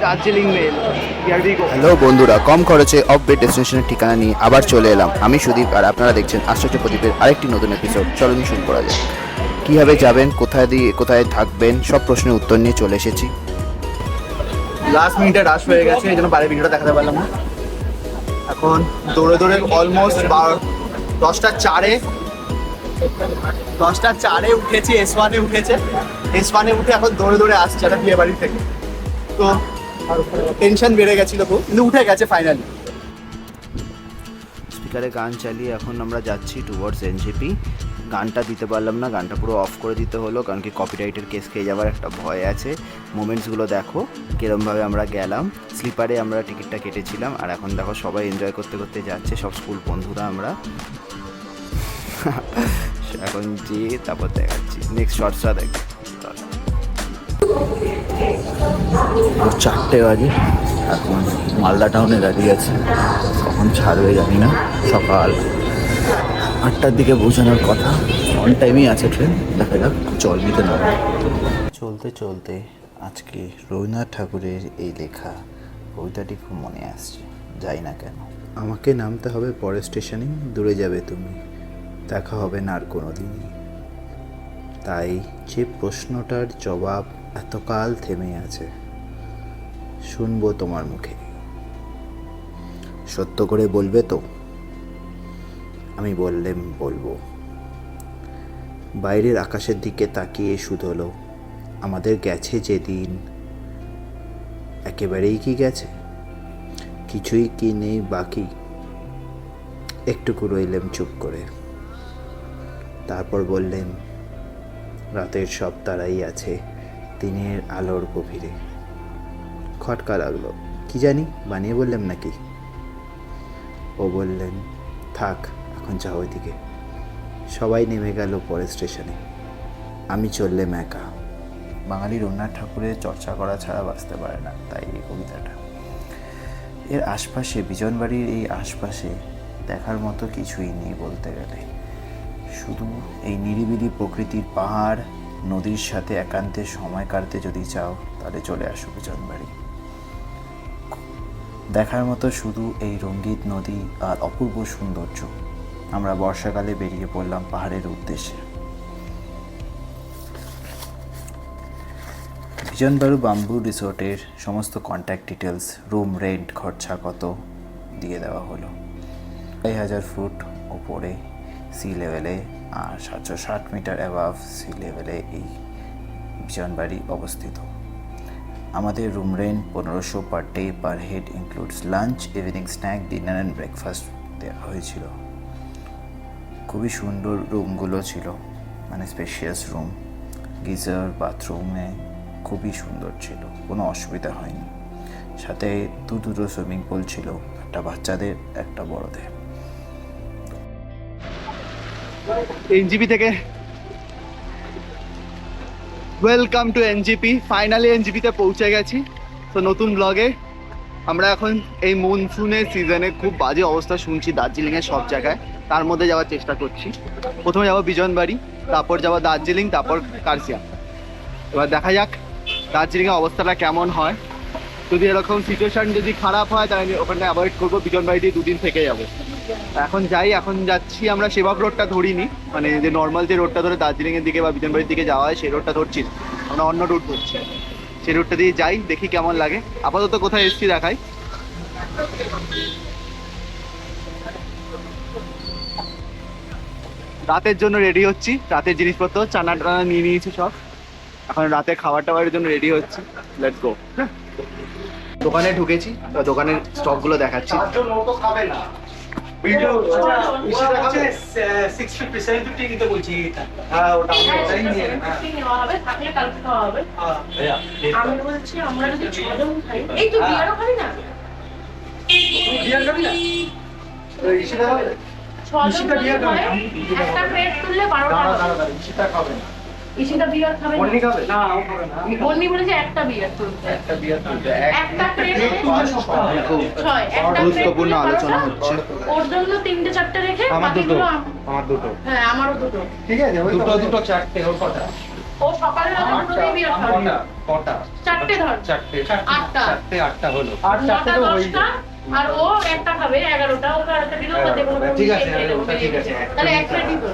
Darjeeling mail. Hello বন্ধুরা, কম খরচে offbeat ডেস্টিনেশনের ঠিকানা নিয়ে আবার চলে এলাম। আমি সুদীপ, আর আপনারা দেখছেন আশ্চর্য প্রদীপের আরেকটি নতুন এপিসোড। চলুন শুরু করা যাক। কীভাবে যাবেন, কোথায় থাকবেন, সব প্রশ্নের উত্তর নিয়ে চলে এসেছি। লাস্ট মিনিটে রাশ হয়ে গেছে, এই জন্য বাইরের ভিডিওটা দেখাতে পারলাম না। এখন দৌড়ে দৌড়ে অলমোস্ট 10টা 4-এ উঠেছি, S1-এ উঠেছে। S1-এ উঠে এখন দৌড়ে দৌড়ে আসছে একটা বিয়ে বাড়ি থেকে। তো টেনশন বেড়ে গেছিল খুব, কিন্তু উঠে গেছে ফাইনালি। স্পিকারে গান চালিয়ে এখন আমরা যাচ্ছি টুয়ার্ডস এনজেপি। গানটা দিতে পারলাম না, গানটা পুরো অফ করে দিতে হলো, কারণ কি কপিরাইটের কেস খেয়ে যাওয়ার একটা ভয় আছে। মোমেন্টসগুলো দেখো কীরমভাবে আমরা গেলাম। স্লিপারে আমরা টিকিটটা কেটেছিলাম, আর এখন দেখো সবাই এনজয় করতে করতে যাচ্ছে, সব স্কুল বন্ধুরা আমরা। এখন যেয়ে তারপর দেখাচ্ছি নেক্সট শর্টসটা দেখ। 4টে বাজে, এখন মালদা টাউনে দাঁড়িয়ে আছে। কখন ছাড়বে জানি না, সকাল 8টার দিকে পৌঁছানোর কথা। অন টাইমেই আছে ট্রেন, দেখা যাক। জল নিতে না চলতে চলতে আজকে রবীন্দ্রনাথ ঠাকুরের এই লেখা কবিতাটি খুব মনে আসছে। যাই না কেন, আমাকে নামতে হবে পরের স্টেশনে, দূরে যাবে তুমি, দেখা হবে না আর কোনো দিনই। তাই যে প্রশ্নটার জবাব এতকাল থেমে আছে, শুনবো তোমার মুখে। সত্য করে বলবে তো? আমি বললেম বলবো। বাইরের আকাশের দিকে তাকিয়ে শুধোলো, আমাদের গেছে যে দিন একেবারেই কি গেছে, কিছুই কি নেই বাকি। একটুকু রইলেম চুপ করে, তারপর বললেন রাতের সব তারাই আছে দিনের আলোর গভীরে। খটকা লাগলো, কি জানি বানিয়ে বললাম নাকি। ও বললেন থাক, এখন যাও ওইদিকে। সবাই নেমে গেল পরের স্টেশনে, আমি চললেম একা। বাঙালি রবীন্দ্রনাথ ঠাকুরের চর্চা করা ছাড়া বাঁচতে পারে না, তাই এই কবিতাটা। এর আশপাশে, বিজনবাড়ির এই আশপাশে দেখার মতো কিছুই নেই বলতে গেলে। শুধু এই নিরিবিলি প্রকৃতির পাহাড়, নদীর সাথে একান্তে সময় কাটতে যদি চাও তাহলে চলে আসো বিজনবাড়ি। দেখার মতো শুধু এই রঙ্গিত নদী আর অপূর্ব সৌন্দর্য। আমরা বর্ষাকালে বেরিয়ে পড়লাম পাহাড়ের উদ্দেশ্যে। বিজনবাড়ু বাম্বু রিসোর্টের সমস্ত কন্ট্যাক্ট ডিটেলস, রুম রেন্ট, খরচা কত দিয়ে দেওয়া হলো। 2,000 ফুট ওপরে সি লেভেলে আর 760 মিটার অ্যাবাভ সি লেভেলে এই বিজনবাড়ি অবস্থিত। আমাদের room rent 1500 per day per head, includes lunch, evening snack, dinner and breakfast দেওয়া হয়েছিল। খুবই সুন্দর রুমগুলো ছিল, মানে স্পেশিয়াস রুম, গিজার, বাথরুমে খুবই সুন্দর ছিল, কোনো অসুবিধা হয়নি। সাথে দুটো সুইমিং পুল ছিল, একটা বাচ্চাদের, একটা বড়দের। এনজিপি থেকে ওয়েলকাম টু এনজিপি। ফাইনালি এনজিপিতে পৌঁছে গেছি। তো নতুন ব্লগে আমরা এখন এই মনসুনের সিজনে খুব বাজে অবস্থা শুনছি দার্জিলিংয়ের সব জায়গায়, তার মধ্যে যাওয়ার চেষ্টা করছি। প্রথমে যাবো বিজনবাড়ি, তারপর যাবো দার্জিলিং, তারপর কার্সিয়াং। এবার দেখা যাক দার্জিলিংয়ের অবস্থাটা কেমন হয়। যদি এরকম সিচুয়েশান যদি খারাপ হয় তাহলে ওখানে অ্যাভয়েড করবো, বিজনবাড়িতে 2 দিন থেকে যাবো। এখন যাচ্ছি আমরা সেবক রোডটা ধরিনি, মানে যে নর্মাল যে রোডটা ধরে দার্জিলিংয়ের দিকে বা বিজনবাড়ির দিকে যাওয়া হয় সেই রোডটা ধরছি, আমরা অন্য রুট ধরছি। সেই রুটটা দিয়ে যাই, দেখি কেমন লাগে। আপাতত কোথায় এসছি দেখাই। রাতের জন্য রেডি হচ্ছি, রাতের জিনিসপত্র চানা টানা নিয়ে নিয়েছি সব। এখন রাতে খাবার টাবারের জন্য রেডি হচ্ছি। Let's go. দোকানে ঢুকেছি, দোকানের স্টকগুলো দেখাচ্ছি। ইশিতা বিয়ার খাবে না? খাবে না, ও খাবে না। বন্নি বলেছে একটা বিয়ার তুলতে। একটা বিয়ার তুলতে একটা প্লেটে 6 একটা গুরুত্বপূর্ণ আলোচনা হচ্ছে। ওর জন্য 3টে 4টে রেখে আমার দুটো। হ্যাঁ আমারও দুটো। ঠিক আছে, দুটো 4টে ওর কথা। ও সকালে দুটোতেই বিয়ার খাবে। কটা? চারটে ধর। চারটে। আটটা। আটটা হলো। আর চারটে তো হয়ে দশটা, আর ও একটা খাবে 11টা, ওকে আরেকটা দিলেও বা যেকোনো ভাবে ঠিক আছে, খেয়ে নেবো, ওটা ঠিক আছে। তাহলে এক প্লেটই তো।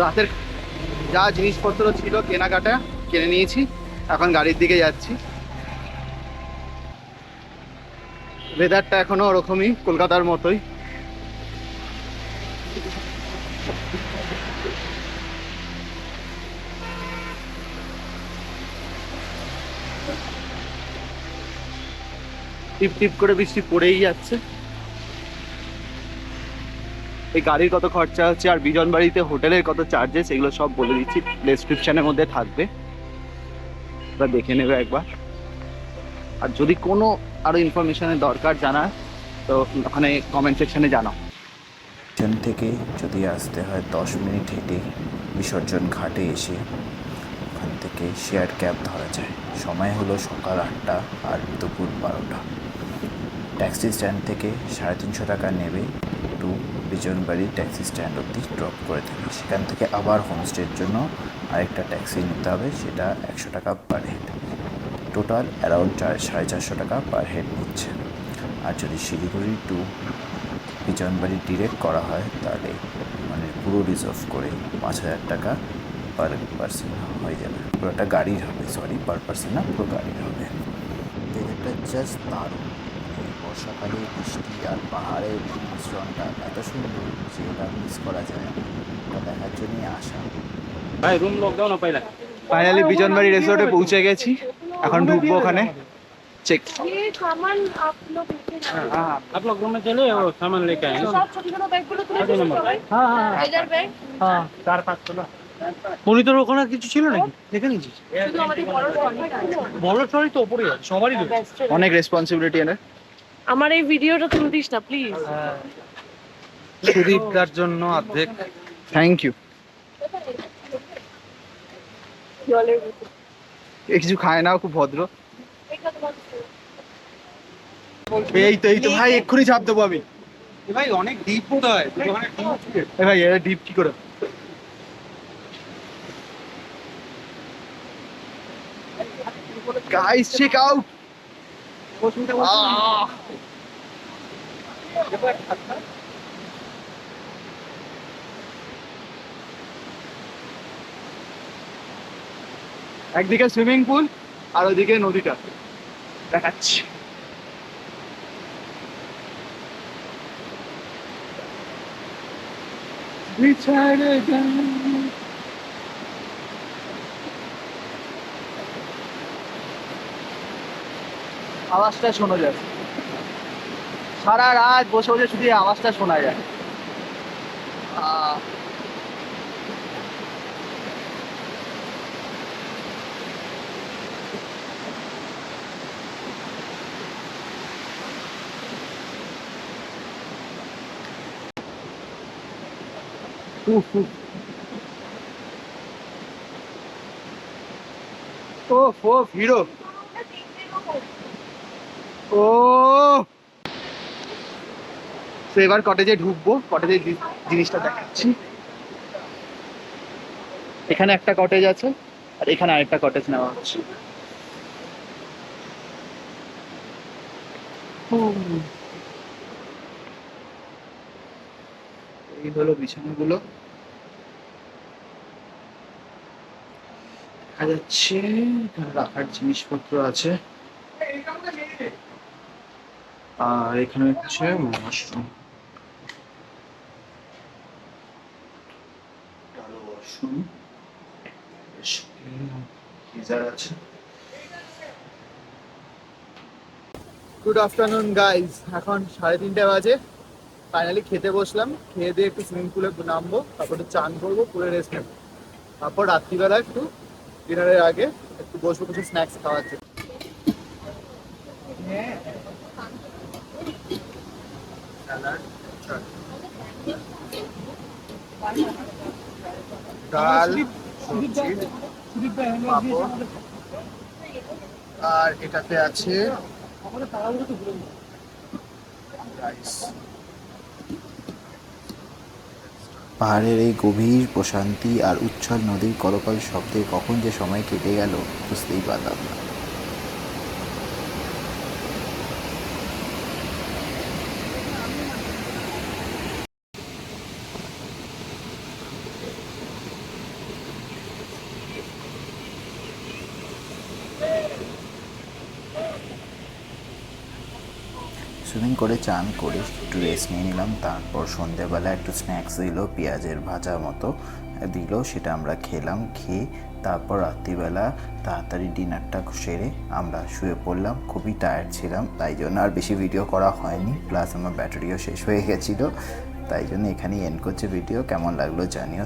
রাতের যা জিনিসপত্র ছিল কেনাকাটা কিনে নিয়েছি, এখন গাড়ির দিকে যাচ্ছি। ওয়েদারটা এখনো ওরকমই, কলকাতার মতোই। টিপ টিপ করে বৃষ্টি পড়েই যাচ্ছে। এই গাড়ির কত খরচা হচ্ছে আর বিজনবাড়িতে হোটেলের কত চার্জেস, এগুলো সব বলে দিচ্ছি, ডেসক্রিপশনের মধ্যে থাকবে, ওটা দেখে নেবে একবার। আর যদি কোনো আরো ইনফরমেশনের দরকার জানার, তো ওখানে কমেন্ট সেকশনে জানাও। স্টেশন থেকে যদি আসতে হয় 10 মিনিট হেঁটে বিসর্জন ঘাটে এসে ওখান থেকে শেয়ার ক্যাব ধরা যায়। সময় হলো সকাল 8টা আর দুপুর 12টা। ট্যাক্সি স্ট্যান্ড থেকে 350 টাকা নেবে, টু বিজনবাড়ি ট্যাক্সি স্ট্যান্ড অবধি ড্রপ করে দেবে। সেখান থেকে আবার হোমস্টের জন্য আরেকটা ট্যাক্সি নিতে হবে, সেটা 100 টাকা পার হেড। টোটাল অ্যারাউন্ড 450 টাকা পার হেড নিচ্ছে। আর যদি শিলিগুড়ি টু বিজনবাড়ি ডিরেক্ট করা হয় তাহলে মানে পুরো রিজার্ভ করে 5000 টাকা পার পার্সন হয়ে যাবে। পুরোটা গাড়ির হবে, সরি পার পার্সন না, পুরো গাড়ির হবে। ওয়েদারটা জাস্ট দারুণ, মানে বর্ষাকালে বৃষ্টি আর পাহাড়ের মিশ্রণটা এত সুন্দর যে ওটা মিস করা যায় না। ওটা দেখার জন্যই আসা। ভাই রুম লক দাও না পাইলা। ফাইনালি বিজনবাড়ি রিসোর্টে পৌঁছে গেছি, এখন ঢুকবো ওখানে। চেক ये सामान आप लोग लेके जाओ। हां आप लोग रूम में चले और सामान लेके आए সব ছোট ছোট ব্যাগগুলো তুলে দিন সবাই। হ্যাঁ হাজার ব্যাগ। হ্যাঁ 4-5 কিলো মনিটর ওখানে কিছু ছিল নাকি দেখে নিয়েছিস? শুধু আমাদের বড় ট্রলি আছে। বড় ট্রলি তো উপরে আছে, সবারই তো। অনেক রেসপন্সিবিলিটি এনে। আমার এই ভিডিওটা তুলে দিস না প্লিজ। সুদীপদার জন্য অর্ধেক। Thank you. জলের বোতল। এ কিছু খায় না, খুব ভদ্র। এই তো ভাই, এক্ষুনি চাপ দেবো আমি। এ ভাই অনেক ডিপ বোধ হয় ওখানে ডিপ। এ ভাই এটা ডিপ কি করে? Guys check out. একদিকে সুইমিং পুল আর ওদিকে নদীটা দেখাচ্ছি। আওয়াজটা শোনা যায়, সারা রাত বসে বসে শুধু এই আওয়াজটা শোনা যায়। ও হিরো, ও তো এবার কটেজে ঢুকবো, কটেজের জিনিসটা দেখাচ্ছি। এখানে একটা কটেজ আছে আর এখানে আরেকটা কটেজ নেওয়া হচ্ছে। এই হলো বিছানাগুলো, দেখা যাচ্ছে এখানে রাখার জিনিসপত্র আছে। আর এখানে হচ্ছে ওয়াশরুম, ওয়াশরুম, গিজার আছে। গুড আফটারনুন গাইজ, এখন 3:30 বাজে। ফাইনালি খেতে বসলাম, খেয়ে দিয়ে একটু সুইমিং পুলে নামবো, তারপরে চান করবো, পুরো রেস্ট নেবো। তারপর রাত্রিবেলা একটু ডিনারের আগে একটু বসবো কিছু স্ন্যাক্স খাওয়ার জন্য। ডাল, সবজি, পাঁপড়, আর এটাতে আছে রাইস। পাহাড়ের এই গভীর প্রশান্তি আর উচ্ছল নদীর কলকল শব্দে কখন যে সময় কেটে গেল বুঝতেই পারলাম না। সুইমিং করে চান করে একটু রেস্ট নিয়ে নিলাম। তারপর সন্ধেবেলা একটু স্ন্যাক্স দিল, পেঁয়াজের ভাজা মতো দিল, সেটা আমরা খেলাম। খেয়ে তারপর রাত্রিবেলা তাড়াতাড়ি ডিনারটা সেরে আমরা শুয়ে পড়লাম। খুবই টায়ার্ড ছিলাম, তাই জন্য আর বেশি ভিডিও করা হয়নি, প্লাস আমার ব্যাটারিও শেষ হয়ে গেছিলো। তাই জন্য এখানেই এন্ড করছে ভিডিও। কেমন লাগলো জানিও।